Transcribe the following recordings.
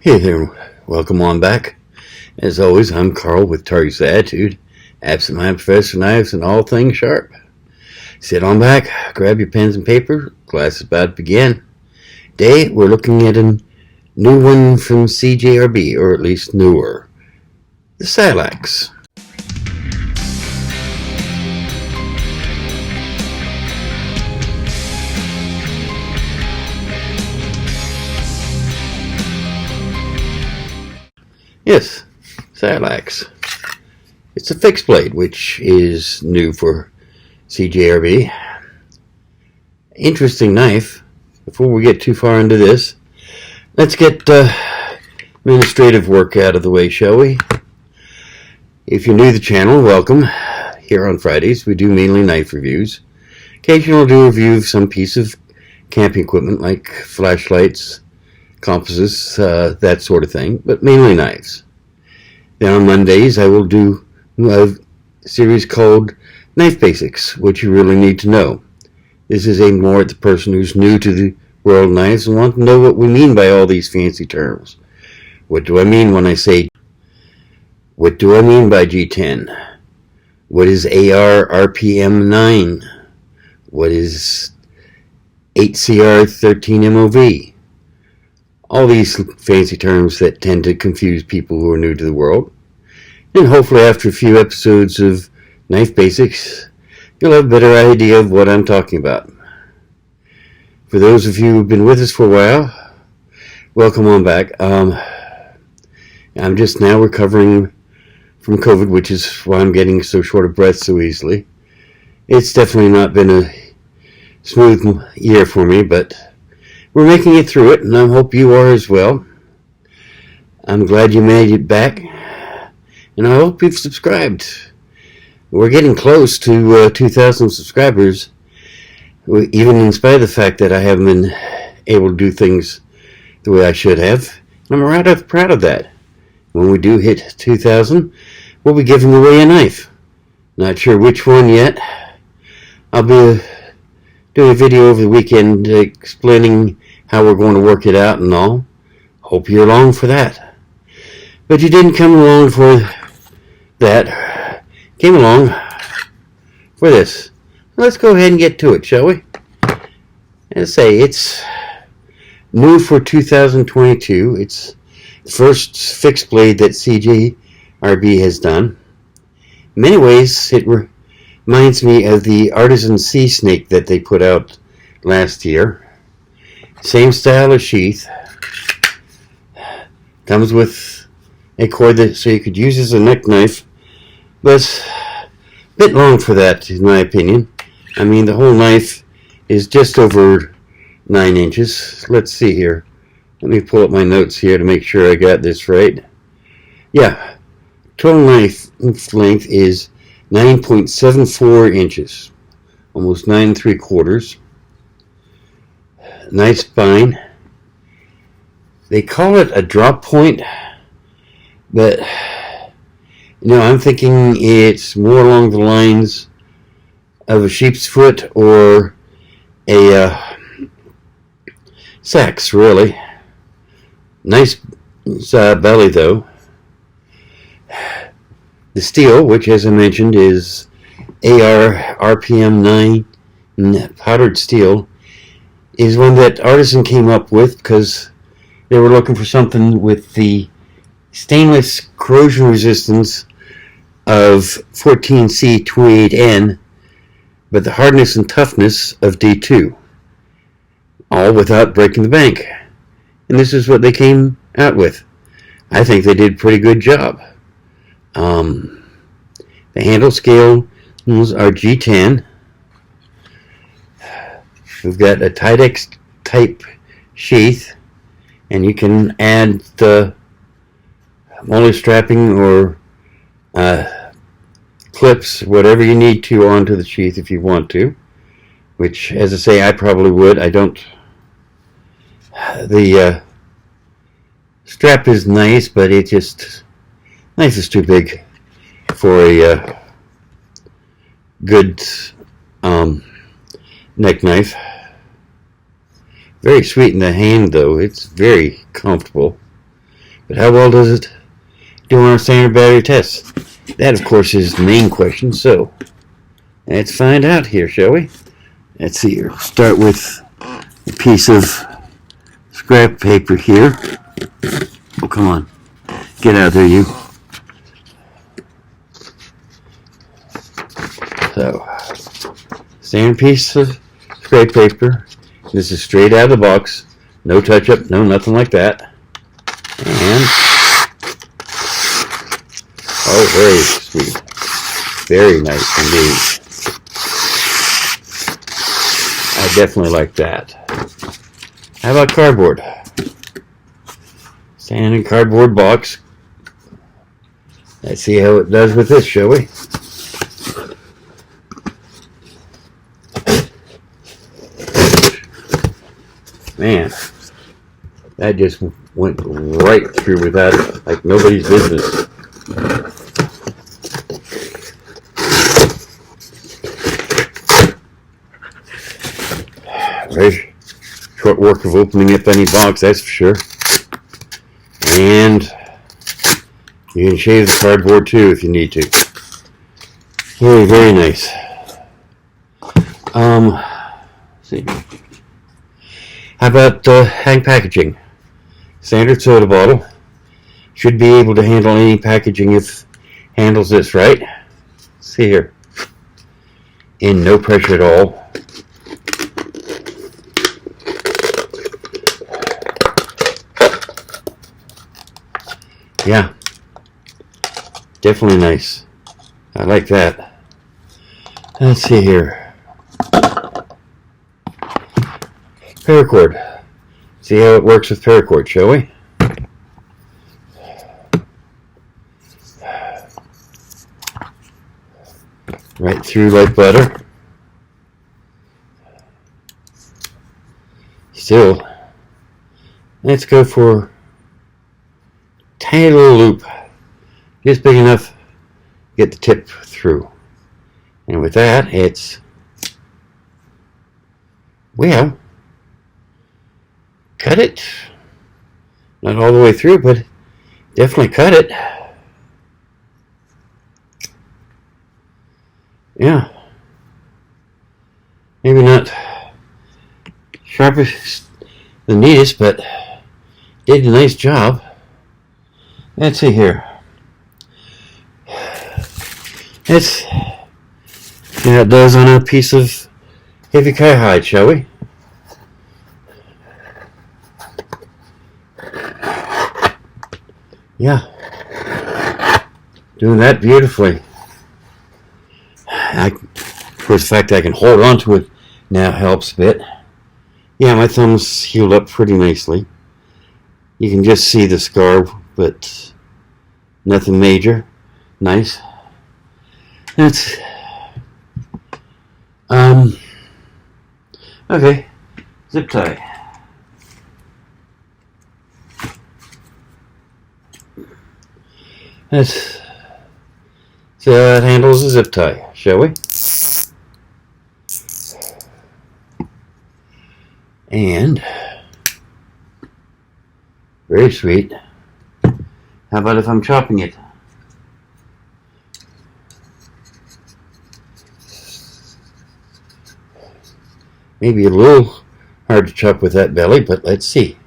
Hey there, welcome on back. As always, I'm Carl with Target's Attitude, absent-minded professor knives and all things sharp. Sit on back, grab your pens and paper, class is about to begin. Today, we're looking at a new one from CJRB, or at least newer, the Silax. Yes, Saex. It's a fixed blade, which is new for CJRB. Interesting knife. Before we get too far into this, let's get administrative work out of the way, shall we? If you're new to the channel, welcome. Here on Fridays, we do mainly knife reviews. Occasionally, we'll do a review of some piece of camping equipment like flashlights, compasses, that sort of thing, but mainly knives. Then on Mondays, I will do a series called Knife Basics, what you really need to know. This is aimed more at the person who's new to the world of knives and want to know what we mean by all these fancy terms. What do I mean when I say, what do I mean by G10? What is AR RPM 9? What is 8CR 13 MOV? All these fancy terms that tend to confuse people who are new to the world. And hopefully after a few episodes of Knife Basics, you'll have a better idea of what I'm talking about. For those of you who've been with us for a while, welcome on back. I'm just now recovering from COVID, which is why I'm getting so short of breath so easily. It's definitely not been a smooth year for me, but we're making it through it, and I hope you are as well. I'm glad you made it back, and I hope you've subscribed. We're getting close to 2,000 subscribers, even in spite of the fact that I haven't been able to do things the way I should have. I'm rather proud of that. When we do hit 2,000, we'll be giving away a knife. Not sure which one yet. I'll be doing a video over the weekend explaining how we're going to work it out and all. Hope you're along for that. But you didn't come along for that. Came along for this. Let's go ahead and get to it, shall we? As I say, it's new for 2022. It's the first fixed blade that CJRB has done. In many ways, it reminds me of the Artisan Sea Snake that they put out last year. Same style of sheath. Comes with a cord that so you could use as a neck knife, but a bit long for that, in my opinion. I mean, the whole knife is just over 9 inches. Let's see here. Let me pull up my notes here to make sure I got this right. Yeah, total knife length is 9.74 inches, almost 9 3/4. Nice spine. They call it a drop point, but I'm thinking it's more along the lines of a sheep's foot or a Saex, really. Nice belly, though. The steel, which as I mentioned is AR RPM 9 powdered steel, is one that Artisan came up with because they were looking for something with the stainless corrosion resistance of 14C28N, but the hardness and toughness of D2, all without breaking the bank. And this is what they came out with. I think they did a pretty good job. The handle scales are G10. We've got a Tidex type sheath, and you can add the molar strapping or clips, whatever you need to, onto the sheath if you want to, which, as I say, I probably would. I don't. The strap is nice, but it just, knife is too big for a good neck knife. Very sweet in the hand, though. It's very comfortable. But how well does it do on our standard battery tests? That, of course, is the main question. So let's find out here, shall we? Let's see here. Start with a piece of scrap paper here. Oh, come on. Get out there, you. So, standard piece of scrap paper. This is straight out of the box. No touch-up, no nothing like that. And, oh, very sweet. Very nice indeed. I definitely like that. How about cardboard? Standard cardboard box. Let's see how it does with this, shall we? Man, that just went right through without, like, nobody's business. Very short work of opening up any box, that's for sure. And you can shave the cardboard too if you need to. Very, very nice. Let's see. How about hang packaging? Standard soda bottle. Should be able to handle any packaging if handles this, right? See here. In no pressure at all. Yeah. Definitely nice. I like that. Let's see here. Paracord. See how it works with paracord, shall we? Right through like butter. Still, let's go for a tiny little loop. Just big enough to get the tip through. And with that, it's, well, cut it. Not all the way through, but definitely cut it. Yeah. Maybe not sharpest the neatest, but did a nice job. Let's see here. Let's see how it does on a piece of heavy cowhide, shall we? Yeah. Doing that beautifully. Of course, the fact that I can hold on to it now helps a bit. Yeah, my thumb's healed up pretty nicely. You can just see the scar, but nothing major. Nice. That's okay. Zip tie. Let's see how that handles a zip tie, shall we? And very sweet. How about if I'm chopping it? Maybe a little hard to chop with that belly, but let's see.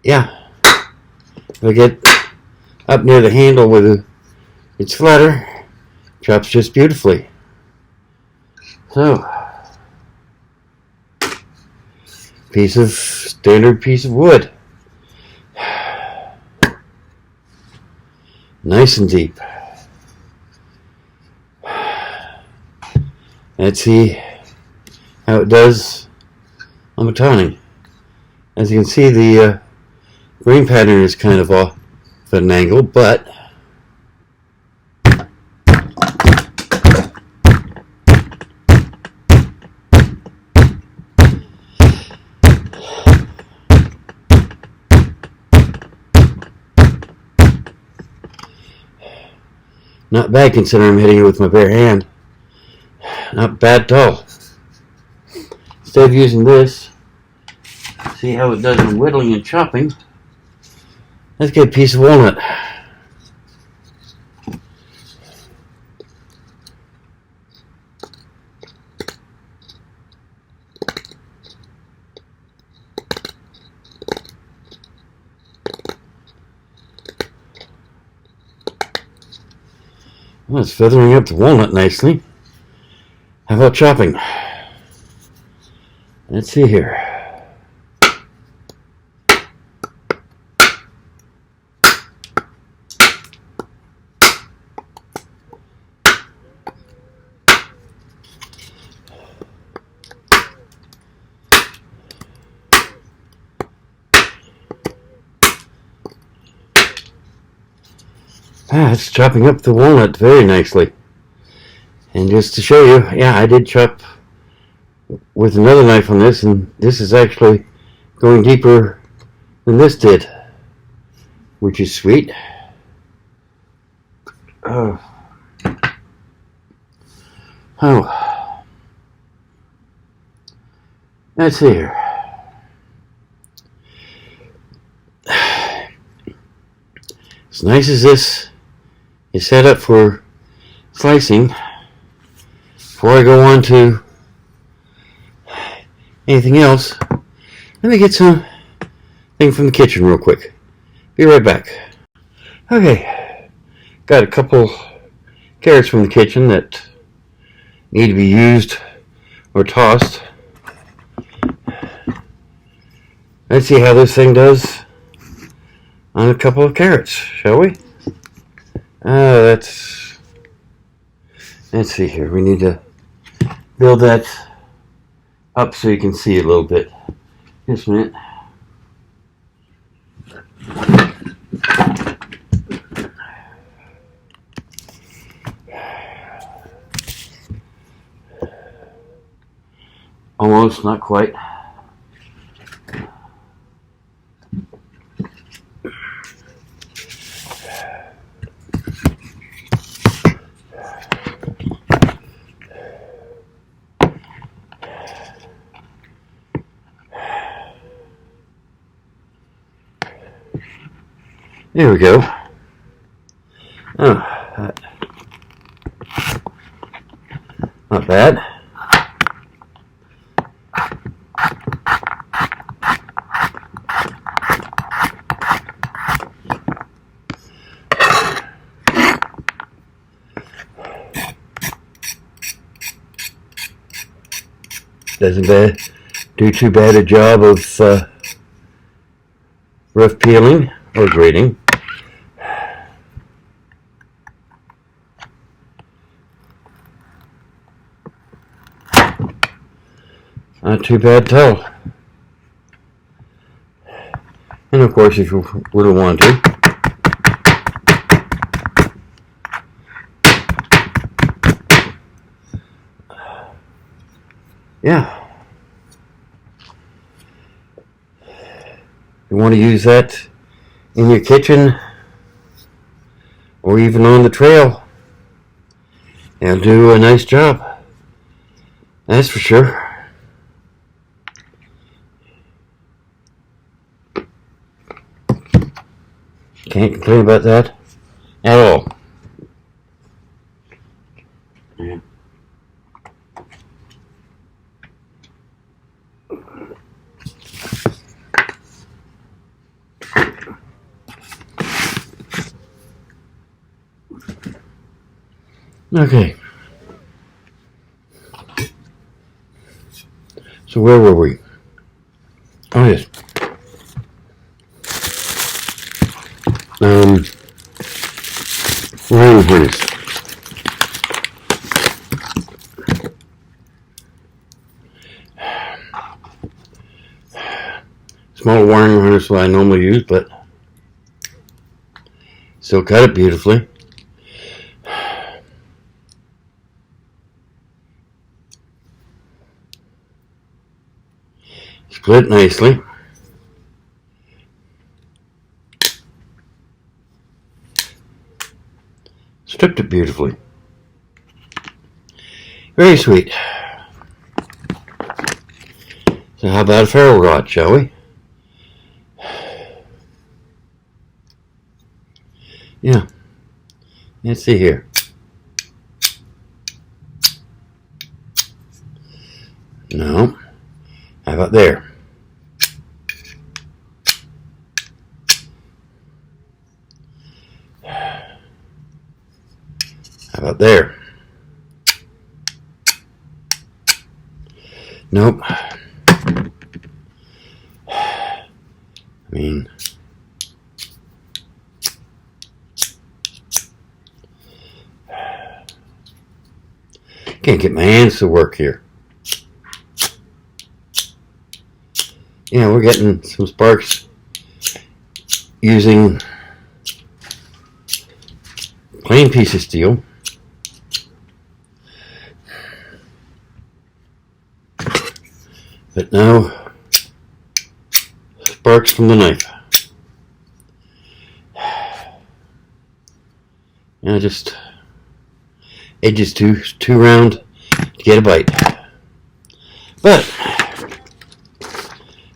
Yeah. If I get up near the handle where it's flatter, chops just beautifully. So, standard piece of wood. Nice and deep. Let's see how it does on batoning. As you can see, the grain pattern is kind of off at an angle, but not bad considering I'm hitting it with my bare hand. Not bad at all. instead of using this, see how it does in whittling and chopping. Let's get a piece of walnut. Well, it's feathering up the walnut nicely. How about chopping? Let's see here. It's chopping up the walnut very nicely. And just to show you, yeah, I did chop with another knife on this, and this is actually going deeper than this did, which is sweet. Oh. Let's see here. As nice as this is set up for slicing, before I go on to anything else, let me get something from the kitchen real quick. Be right back. Okay, got a couple carrots from the kitchen that need to be used or tossed. Let's see how this thing does on a couple of carrots, shall we? Let's see here. We need to build that up so you can see it a little bit. Just a minute. Almost, not quite. There we go. Oh, not bad. Doesn't do too bad a job of rough peeling or grating. Not too bad at all. And of course, if you wouldn't want to, yeah, you want to use that in your kitchen or even on the trail, it'll do a nice job. That's for sure. Can't complain about that at all. Yeah. Okay. So where were we? Oh yes. Wiring harness. Small wiring harness that I normally use, but still cut it beautifully. Split nicely. Stripped it beautifully. Very sweet. So how about a ferrule rod, shall we? Yeah. Let's see here. No. How about there? How about there? Nope. I mean, can't get my hands to work here. Yeah, we're getting some sparks using plain piece of steel. But no sparks from the knife. Just edges too round to get a bite. But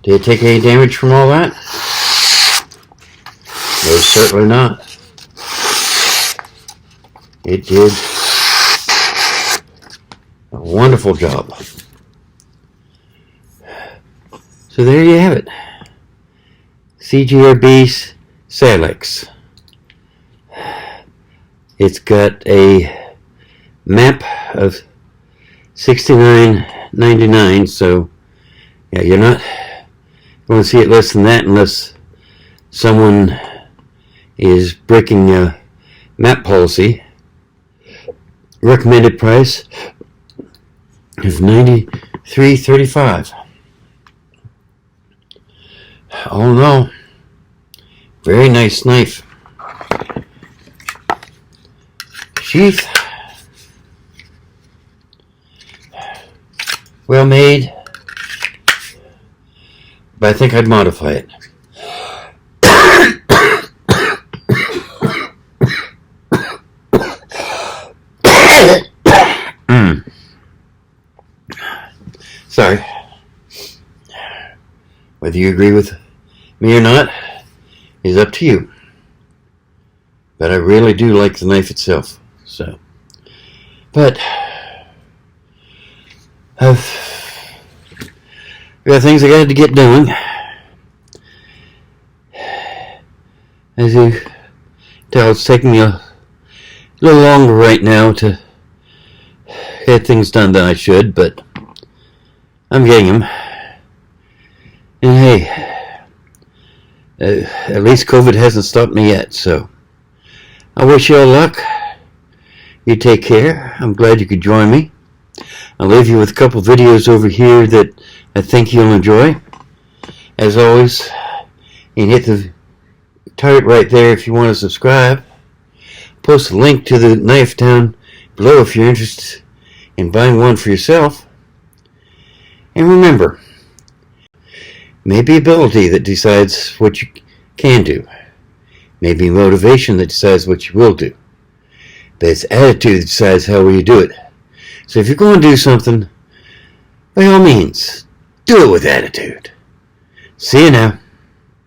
did it take any damage from all that? No, certainly not. It did a wonderful job. So there you have it. CJRB Silax. It's got a map of $69.99, so yeah, you're not going to see it less than that unless someone is breaking a map policy. Recommended price is $93.35. All in all, very nice knife. Sheath, well made, but I think I'd modify it. Sorry. Whether you agree with me or not is up to you. But I really do like the knife itself. So, but I've got things I got to get doing. As you tell, it's taking me a little longer right now to get things done than I should, but I'm getting them. And hey, at least COVID hasn't stopped me yet, so I wish you all luck. You take care. I'm glad you could join me. I'll leave you with a couple videos over here that I think you'll enjoy. As always, you can hit the target right there if you want to subscribe. Post a link to the knife down below if you're interested in buying one for yourself. And remember, maybe ability that decides what you can do. Maybe motivation that decides what you will do. But it's attitude that decides how will you do it. So if you're going to do something, by all means, do it with attitude. See you now.